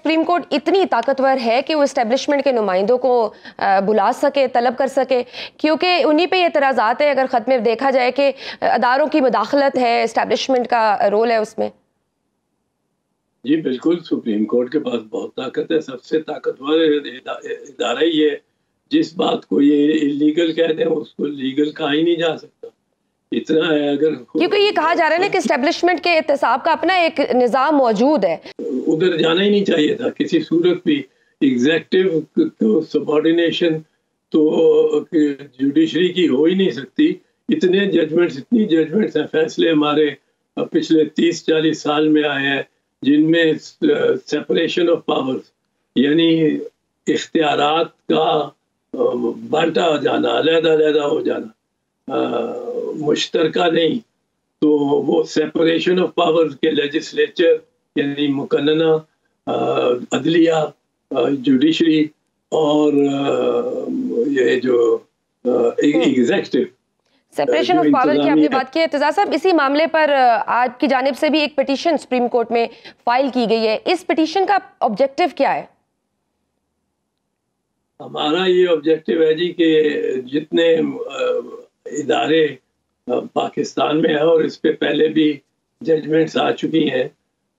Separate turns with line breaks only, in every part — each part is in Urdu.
سپریم کورٹ اتنی طاقتور ہے کہ وہ اسٹیبلشمنٹ کے نمائندوں کو بلا سکے، طلب کر سکے، کیونکہ انہی پہ یہ اعتراضات ہیں اگر خط میں دیکھا جائے کہ اداروں کی مداخلت ہے، اسٹیبلشمنٹ کا رول ہے اس میں؟
جی بالکل، سپریم کورٹ کے پاس بہت طاقت ہے، سب سے طاقتور ادارہ ہی ہے۔ جس بات کو یہ اللیگل کہتے ہیں اس کو لیگل کہا ہی نہیں جا سکتا، اتنا ہے۔ اگر
کیونکہ یہ کہا جا رہا ہے نا کہ اسٹیبلشمنٹ کے احتساب کا اپنا ایک نظام موجود ہے،
ادھر جانا ہی نہیں چاہیے تھا کسی صورت بھی۔ ایگزیکٹو کو سبارڈینیشن تو جوڈیشری کی ہو ہی نہیں سکتی۔ اتنے ججمنٹس، اتنی ججمنٹس ہیں، فیصلے ہمارے پچھلے 30-40 سال میں آئے ہیں جن میں سیپریشن آف پاورز، یعنی اختیارات کا بانٹا جانا، علیحدہ علیحدہ ہو جانا، مشترکہ نہیں، تو وہ سیپریشن آف پاورز کے لیجسلیچر یعنی مقننہ، عدلیہ، جوڈیشری اور یہ جو ایگزیکٹو،
سیپریشن آف پاور کی آپ نے بات کی ہے اعتزاز صاحب، اسی معاملے پر آپ کی جانب سے بھی ایک پٹیشن سپریم کورٹ میں فائل کی گئی ہے، اس پٹیشن کا آبجیکٹیو کیا ہے؟
ہمارا یہ آبجیکٹیو ہے جی کہ جتنے ادارے پاکستان میں ہیں اور اس پہ پہلے بھی ججمنٹس آ چکی ہیں،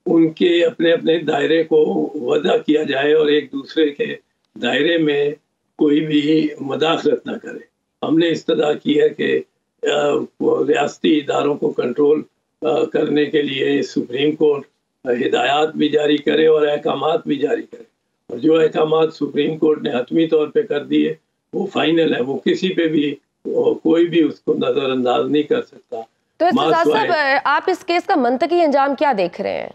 ان کے اپنے اپنے دائرے کو وضع کیا جائے اور ایک دوسرے کے دائرے میں کوئی بھی مداخلت نہ کرے۔ ہم نے استدعا کی ہے کہ ریاستی اداروں کو کنٹرول کرنے کے لیے سپریم کورٹ ہدایات بھی جاری کرے اور احکامات بھی جاری کرے، اور جو احکامات سپریم کورٹ نے حتمی طور پہ کر دیے وہ فائنل ہے، وہ کسی پہ بھی کوئی بھی اس کو نظر انداز نہیں کر سکتا۔
تو اعتزاز صاحب، آپ اس کیس کا منطقی انجام کیا دیکھ رہے ہیں؟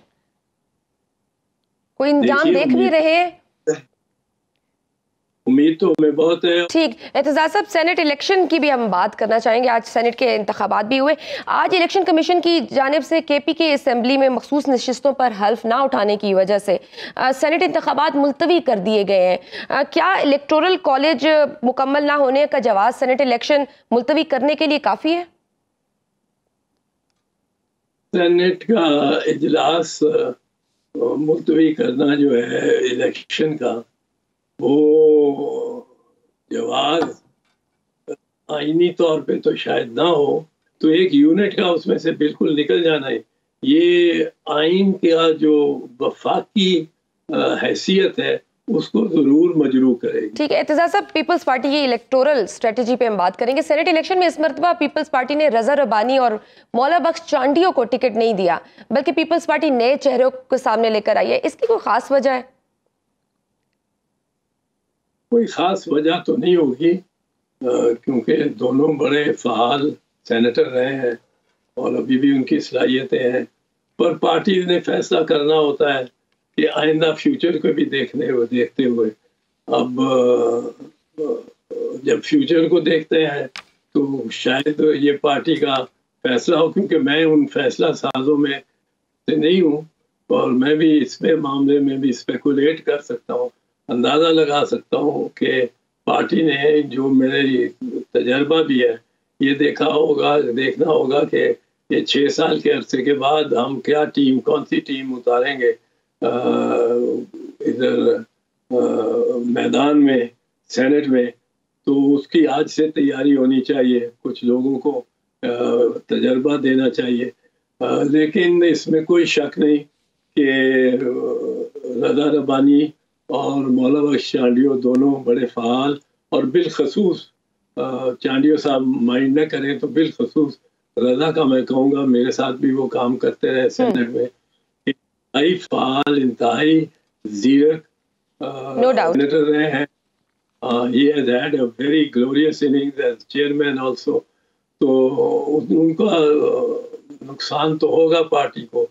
کوئی انجام دیکھ بھی رہے ہیں؟
امید تو ہمیں بہت ہے۔
ٹھیک، اعتزاز صاحب سینٹ الیکشن کی بھی ہم بات کرنا چاہیں گے، آج سینٹ کے انتخابات بھی ہوئے۔ آج الیکشن کمیشن کی جانب سے کے پی کے اسمبلی میں مخصوص نشستوں پر حلف نہ اٹھانے کی وجہ سے سینٹ انتخابات ملتوی کر دیے گئے ہیں۔ کیا الیکٹورل کالج مکمل نہ ہونے کا جواز سینٹ الیکشن ملتوی کرنے کے لیے کافی ہے؟
سینٹ کا اجلاس ملتوی کرنا جو ہے الیکشن کا، وہ جواز آئینی طور پہ تو شاید نہ ہو، تو ایک یونٹ کا اس میں سے بالکل نکل جانا ہے۔ یہ آئین کا جو وفاقی حیثیت ہے اس کو ضرور مجروح کرے گی۔
ٹھیک ہے اعتزاز صاحب، پیپلز پارٹی کی الیکٹورل اسٹریٹجی پہ ہم بات کریں گے۔ سینٹ الیکشن میں اس مرتبہ پیپلز پارٹی نے رضا ربانی اور مولا بخش چانڈیوں کو ٹکٹ نہیں دیا، بلکہ پیپلز پارٹی نئے چہروں کو سامنے لے کر آئی ہے، اس کی کوئی خاص وجہ ہے؟
کوئی خاص وجہ تو نہیں ہوگی، کیونکہ دونوں بڑے فعال سینیٹر رہے ہیں اور ابھی بھی ان کی صلاحیتیں ہیں، پر پارٹی نے فیصلہ کرنا ہوتا ہے کہ آئندہ فیوچر کو بھی دیکھتے ہوئے اب جب فیوچر کو دیکھتے ہیں تو شاید یہ پارٹی کا فیصلہ ہو، کیونکہ میں ان فیصلہ سازوں میں سے نہیں ہوں اور میں بھی اس میں معاملے میں بھی اسپیکولیٹ کر سکتا ہوں، اندازہ لگا سکتا ہوں کہ پارٹی نے، جو میرے تجربہ بھی ہے، یہ دیکھنا ہوگا کہ یہ 6 سال کے عرصے کے بعد ہم کیا ٹیم، کون سی ٹیم اتاریں گے ادھر میدان میں، سینٹ میں، تو اس کی آج سے تیاری ہونی چاہیے، کچھ لوگوں کو تجربہ دینا چاہیے۔ لیکن اس میں کوئی شک نہیں کہ رضا ربانی اور مولا بخش چانڈیوں دونوں بڑے فعال، اور بالخصوص چانڈیوں صاحب مائنڈ نہ کریں تو بالخصوص رضا کا میں کہوں گا، میرے ساتھ بھی وہ کام کرتے رہے سینٹ میں، انتہائی فعال، انتہائی زیرک سینیٹر رہے ہیں۔ He has had a very glorious innings as chairman also. تو ان کا نقصان تو ہوگا پارٹی کو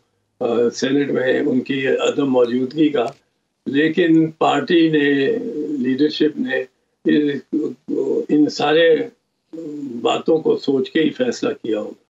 سینٹ میں ان کی عدم موجودگی کا، لیکن پارٹی نے، لیڈرشپ نے ان سارے باتوں کو سوچ کے ہی فیصلہ کیا ہوگا۔